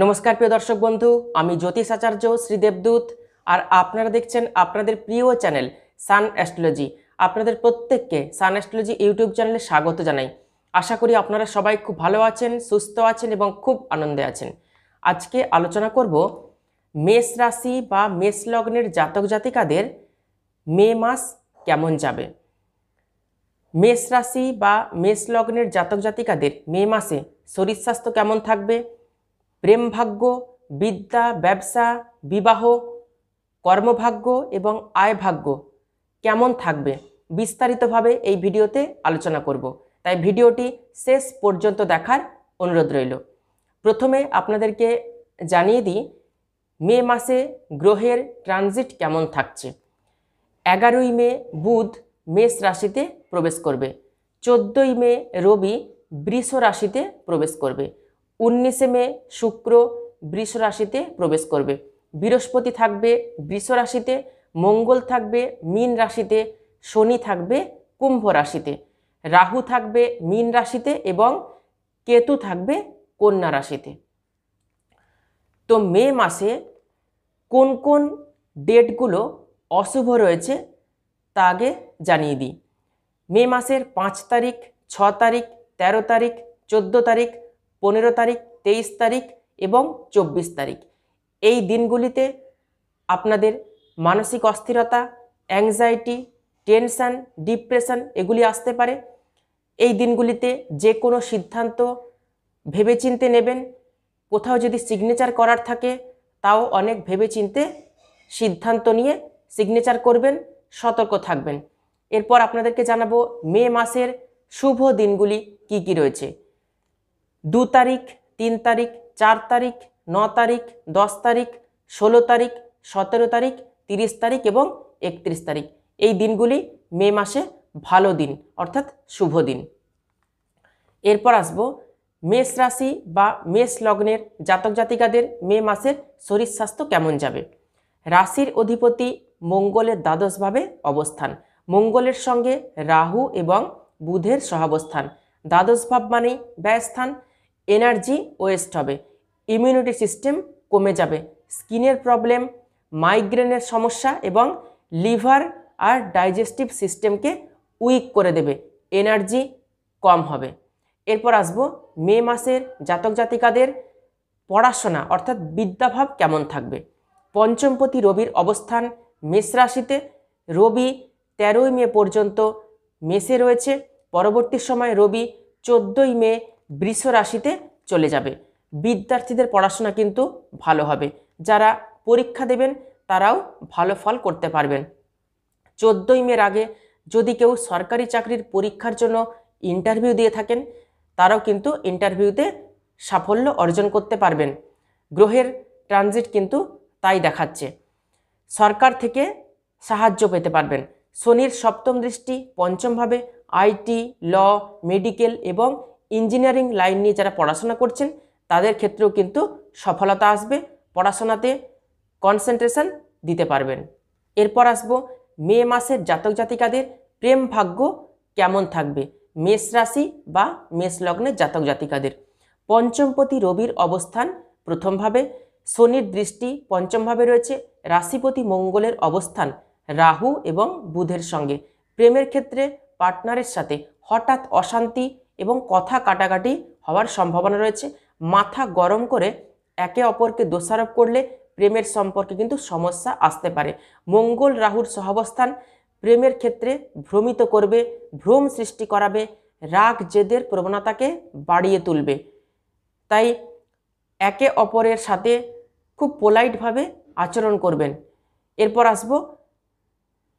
নমস্কার প্রিয় দর্শক বন্ধু, আমি জ্যোতিষ আচার্য শ্রী দেবদূত। আর আপনারা দেখছেন আপনাদের প্রিয় চ্যানেল সান অ্যাস্ট্রোলজি। আপনাদের প্রত্যেককে সান অ্যাস্ট্রোলজি ইউটিউব চ্যানেলে স্বাগত জানাই। আশা করি আপনারা সবাই খুব ভালো আছেন, সুস্থ আছেন এবং খুব আনন্দে আছেন। আজকে আলোচনা করব মেষ রাশি বা মেষ লগ্নের জাতক জাতিকাদের মে মাস কেমন যাবে। মেষ রাশি বা মেষ লগ্নের জাতক জাতিকাদের মে মাসে শরীর স্বাস্থ্য কেমন থাকবে, প্রেম ভাগ্য, বিদ্যা, ব্যবসা, বিবাহ, কর্মভাগ্য এবং আয় ভাগ্য কেমন থাকবে বিস্তারিতভাবে এই ভিডিওতে আলোচনা করব। তাই ভিডিওটি শেষ পর্যন্ত দেখার অনুরোধ রইল। প্রথমে আপনাদেরকে জানিয়ে দিই মে মাসে গ্রহের ট্রানজিট কেমন থাকছে। 11ই মে বুধ মেষ রাশিতে প্রবেশ করবে। 14ই মে রবি বৃষ রাশিতে প্রবেশ করবে। 19শে মে শুক্র বৃষ রাশিতে প্রবেশ করবে। বৃহস্পতি থাকবে বৃষ রাশিতে, মঙ্গল থাকবে মীন রাশিতে, শনি থাকবে কুম্ভ রাশিতে, রাহু থাকবে মীন রাশিতে এবং কেতু থাকবে কন্যা রাশিতে। তো মে মাসে কোন কোন ডেটগুলো অশুভ রয়েছে তা আগে জানিয়ে দিই। মে মাসের 5 তারিখ, 6 তারিখ, 13 তারিখ, 14 তারিখ, 15 তারিখ, 23 তারিখ এবং 24 তারিখ এই দিনগুলিতে আপনাদের মানসিক অস্থিরতা, অ্যাংজাইটি, টেনশন, ডিপ্রেশন এগুলি আসতে পারে। এই দিনগুলিতে যে কোনো সিদ্ধান্ত ভেবেচিন্তে নেবেন। কোথাও যদি সিগনেচার করার থাকে তাও অনেক ভেবেচিন্তে সিদ্ধান্ত নিয়ে সিগনেচার করবেন, সতর্ক থাকবেন। এরপর আপনাদেরকে জানাবো মে মাসের শুভ দিনগুলি কি কি রয়েছে। 2 তারিখ, 3 তারিখ, 4 তারিখ, 9 তারিখ, 10 তারিখ, 16 তারিখ, 17 তারিখ, 30 তারিখ এবং 31 তারিখ এই দিনগুলি মে মাসে ভালো দিন অর্থাৎ শুভ দিন। এরপর আসবো মেষ রাশি বা মেষ লগ্নের জাতক জাতিকাদের মে মাসের শরীর স্বাস্থ্য কেমন যাবে। রাশির অধিপতি মঙ্গলের দ্বাদশভাবে অবস্থান। মঙ্গলের সঙ্গে রাহু এবং বুধের সহাবস্থান। দ্বাদশ ভাব মানেই ব্যয়স্থান। এনার্জি ওয়েস্ট হবে, ইমিউনিটি সিস্টেম কমে যাবে, স্কিনের প্রবলেম, মাইগ্রেনের সমস্যা এবং লিভার আর ডাইজেস্টিভ সিস্টেমকে উইক করে দেবে, এনার্জি কম হবে। এরপর আসবো মে মাসের জাতক জাতিকাদের পড়াশোনা অর্থাৎ বিদ্যাভাব কেমন থাকবে। পঞ্চমপতি রবির অবস্থান মেষ রাশিতে। রবি 13ই মে পর্যন্ত মেষে রয়েছে। পরবর্তী সময় রবি 14ই মে বৃষ রাশিতে চলে যাবে। বিদ্যার্থীদের পড়াশোনা কিন্তু ভালো হবে। যারা পরীক্ষা দেবেন তারাও ভালো ফল করতে পারবেন। 14ই মের আগে যদি কেউ সরকারি চাকরির পরীক্ষার জন্য ইন্টারভিউ দিয়ে থাকেন তারাও কিন্তু ইন্টারভিউতে সাফল্য অর্জন করতে পারবেন। গ্রহের ট্রানজিট কিন্তু তাই দেখাচ্ছে। সরকার থেকে সাহায্য পেতে পারবেন। শনির সপ্তম দৃষ্টি পঞ্চমভাবে। আইটি, ল, মেডিকেল এবং ইঞ্জিনিয়ারিং লাইন নিয়ে যারা পড়াশোনা করছেন তাদের ক্ষেত্রেও কিন্তু সফলতা আসবে, পড়াশোনাতে কনসেন্ট্রেশন দিতে পারবেন। এরপর আসবো মে মাসের জাতক জাতিকাদের প্রেম ভাগ্য কেমন থাকবে। মেষ রাশি বা মেষ লগ্নের জাতক জাতিকাদের পঞ্চমপতি রবির অবস্থান প্রথমভাবে। শনির দৃষ্টি পঞ্চমভাবে রয়েছে। রাশিপতি মঙ্গলের অবস্থান রাহু এবং বুধের সঙ্গে। প্রেমের ক্ষেত্রে পার্টনারের সাথে হঠাৎ অশান্তি এবং কথা কাটাকাটি হওয়ার সম্ভাবনা রয়েছে। মাথা গরম করে একে অপরকে দোষারোপ করলে প্রেমের সম্পর্কে কিন্তু সমস্যা আসতে পারে। মঙ্গল রাহুর সহাবস্থান প্রেমের ক্ষেত্রে ভ্রমিত করবে, ভ্রম সৃষ্টি করাবে, রাগ জেদের প্রবণতাকে বাড়িয়ে তুলবে। তাই একে অপরের সাথে খুব পোলাইটভাবে আচরণ করবেন। এরপর আসবো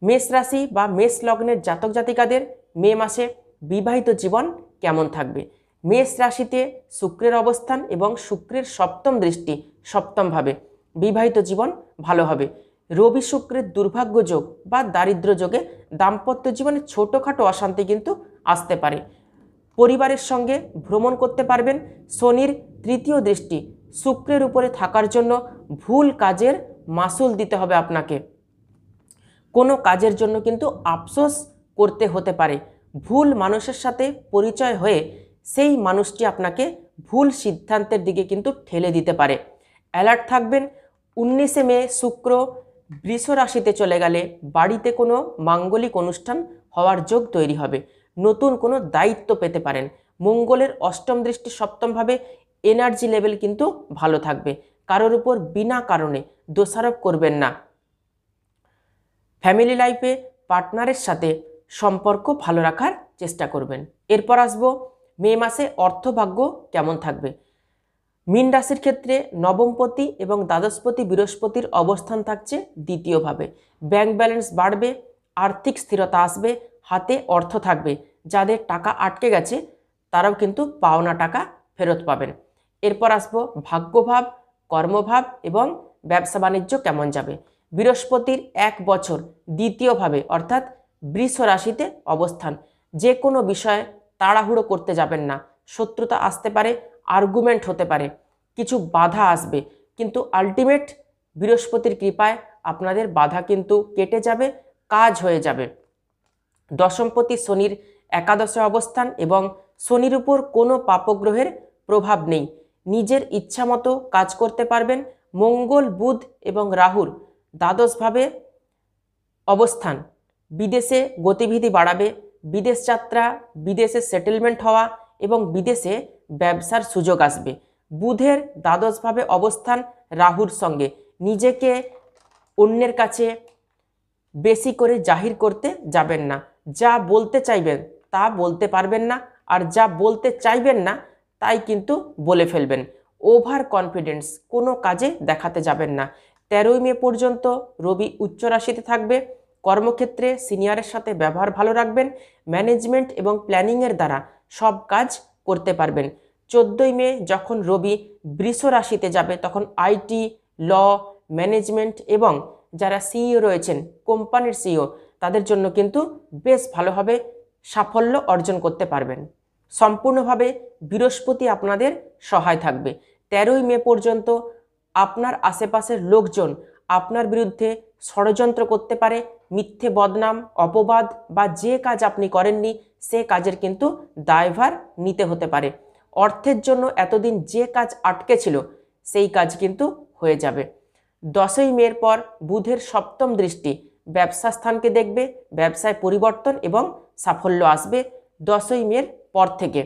মেষ রাশি বা মেষ লগ্নের জাতক জাতিকাদের মে মাসে বিবাহিত জীবন কেমন থাকবে। মেষ রাশিতে শুক্রের অবস্থান এবং শুক্রের সপ্তম দৃষ্টি সপ্তমভাবে। বিবাহিত জীবন ভালো হবে। রবি শুক্রের দুর্ভাগ্য যোগ বা দারিদ্র যোগে দাম্পত্য জীবনে ছোটোখাটো অশান্তি কিন্তু আসতে পারে। পরিবারের সঙ্গে ভ্রমণ করতে পারবেন। শনির তৃতীয় দৃষ্টি শুক্রের উপরে থাকার জন্য ভুল কাজের মাসুল দিতে হবে আপনাকে। কোনো কাজের জন্য কিন্তু আফসোস করতে হতে পারে। ভুল মানুষের সাথে পরিচয় হয়ে সেই মানুষটি আপনাকে ভুল সিদ্ধান্তের দিকে কিন্তু ঠেলে দিতে পারে। অ্যালার্ট থাকবেন। 19শে মে শুক্র বৃষ রাশিতে চলে গেলে বাড়িতে কোনো মাঙ্গলিক অনুষ্ঠান হওয়ার যোগ তৈরি হবে। নতুন কোনো দায়িত্ব পেতে পারেন। মঙ্গলের অষ্টম দৃষ্টি সপ্তমভাবে, এনার্জি লেভেল কিন্তু ভালো থাকবে। কারোর উপর বিনা কারণে দোষারোপ করবেন না। ফ্যামিলি লাইফে পার্টনারের সাথে সম্পর্ক ভালো রাখার চেষ্টা করবেন। এরপর আসবো মে মাসে অর্থভাগ্য কেমন থাকবে। মীন রাশির ক্ষেত্রে নবমপতি এবং দ্বাদশপতি বৃহস্পতির অবস্থান থাকছে দ্বিতীয়ভাবে। ব্যাংক ব্যালেন্স বাড়বে, আর্থিক স্থিরতা আসবে, হাতে অর্থ থাকবে। যাদের টাকা আটকে গেছে তারাও কিন্তু পাওনা টাকা ফেরত পাবেন। এরপর আসবো ভাগ্যভাব, কর্মভাব এবং ব্যবসা বাণিজ্য কেমন যাবে। বৃহস্পতির 1 বছর দ্বিতীয়ভাবে অর্থাৎ বৃষ রাশিতে অবস্থান। যে কোনো বিষয়ে তাড়াহুড়ো করতে যাবেন না। শত্রুতা আসতে পারে, আর্গুমেন্ট হতে পারে, কিছু বাধা আসবে, কিন্তু আলটিমেট বৃহস্পতির কৃপায় আপনাদের বাধা কিন্তু কেটে যাবে, কাজ হয়ে যাবে। দশমপতি শনির একাদশে অবস্থান এবং শনির উপর কোনো পাপগ্রহের প্রভাব নেই। নিজের ইচ্ছা মতো কাজ করতে পারবেন। মঙ্গল, বুধ এবং রাহুর দ্বাদশভাবে অবস্থান বিদেশে গতিবিধি বাড়াবে। বিদেশ যাত্রা, বিদেশে সেটেলমেন্ট হওয়া এবং বিদেশে ব্যবসার সুযোগ আসবে। বুধের দ্বাদশভাবে অবস্থান রাহুর সঙ্গে নিজেকে অন্যের কাছে বেশি করে জাহির করতে যাবেন না। যা বলতে চাইবেন তা বলতে পারবেন না, আর যা বলতে চাইবেন না তাই কিন্তু বলে ফেলবেন। ওভার কনফিডেন্স কোনো কাজে দেখাতে যাবেন না। 13ই মে পর্যন্ত রবি উচ্চ রাশিতে থাকবে। কর্মক্ষেত্রে সিনিয়রের সাথে ব্যবহার ভালো রাখবেন। ম্যানেজমেন্ট এবং প্ল্যানিংয়ের দ্বারা সব কাজ করতে পারবেন। 14ই মে যখন রবি বৃষ রাশিতে যাবে তখন আইটি, ল, ম্যানেজমেন্ট এবং যারা সিইও রয়েছেন, কোম্পানির সিইও, তাদের জন্য কিন্তু বেশ ভালোভাবে সাফল্য অর্জন করতে পারবেন। সম্পূর্ণভাবে বৃহস্পতি আপনাদের সহায় থাকবে। 13ই মে পর্যন্ত আপনার আশেপাশের লোকজন আপনার বিরুদ্ধে ষড়যন্ত্র করতে পারে। মিথ্যে বদনাম, অপবাদ বা যে কাজ আপনি করেননি সে কাজের কিন্তু দায়ভার নিতে হতে পারে। অর্থের জন্য এতদিন যে কাজ আটকে ছিল সেই কাজ কিন্তু হয়ে যাবে। 10ই মের পর বুধের সপ্তম দৃষ্টি ব্যবসা স্থানকে দেখবে। ব্যবসায় পরিবর্তন এবং সাফল্য আসবে 10ই মের পর থেকে।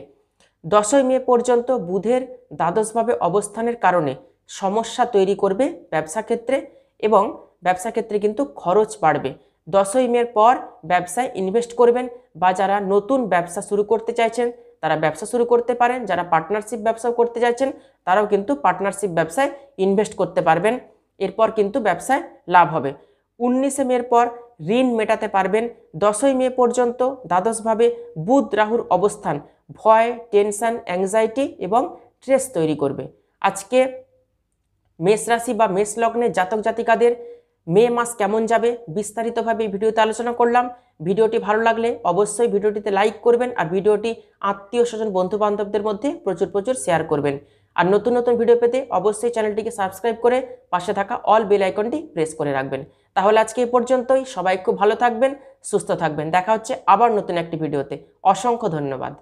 10ই মে পর্যন্ত বুধের দ্বাদশভাবে অবস্থানের কারণে সমস্যা তৈরি করবে ব্যবসা ক্ষেত্রে, এবং ব্যবসা ক্ষেত্রে কিন্তু খরচ বাড়বে। 10ই মের পর ব্যবসায় ইনভেস্ট করবেন, বা যারা নতুন ব্যবসা শুরু করতে চাইছেন তারা ব্যবসা শুরু করতে পারেন। যারা পার্টনারশিপ ব্যবসা করতে চাইছেন তারাও কিন্তু পার্টনারশিপ ব্যবসায় ইনভেস্ট করতে পারবেন। এরপর কিন্তু ব্যবসায় লাভ হবে। 19শে মের পর ঋণ মেটাতে পারবেন। 10ই মে পর্যন্ত দ্বাদশভাবে বুধ রাহুর অবস্থান ভয়, টেনশন, অ্যাংজাইটি এবং স্ট্রেস তৈরি করবে। আজকে মেষ রাশি বা মেষ লগ্নের জাতক জাতিকাদের মে মাস কেমন যাবে বিস্তারিতভাবে এই ভিডিওতে আলোচনা করলাম। ভিডিওটি ভালো লাগলে অবশ্যই ভিডিওটিতে লাইক করবেন, আর ভিডিওটি আত্মীয় স্বজন বন্ধু বান্ধবদের মধ্যে প্রচুর শেয়ার করবেন। আর নতুন নতুন ভিডিও পেতে অবশ্যই চ্যানেলটিকে সাবস্ক্রাইব করে পাশে থাকা অল বেল আইকনটি প্রেস করে রাখবেন। তাহলে আজকে এই পর্যন্তই। সবাই খুব ভালো থাকবেন, সুস্থ থাকবেন। দেখা হচ্ছে আবার নতুন একটি ভিডিওতে। অসংখ্য ধন্যবাদ।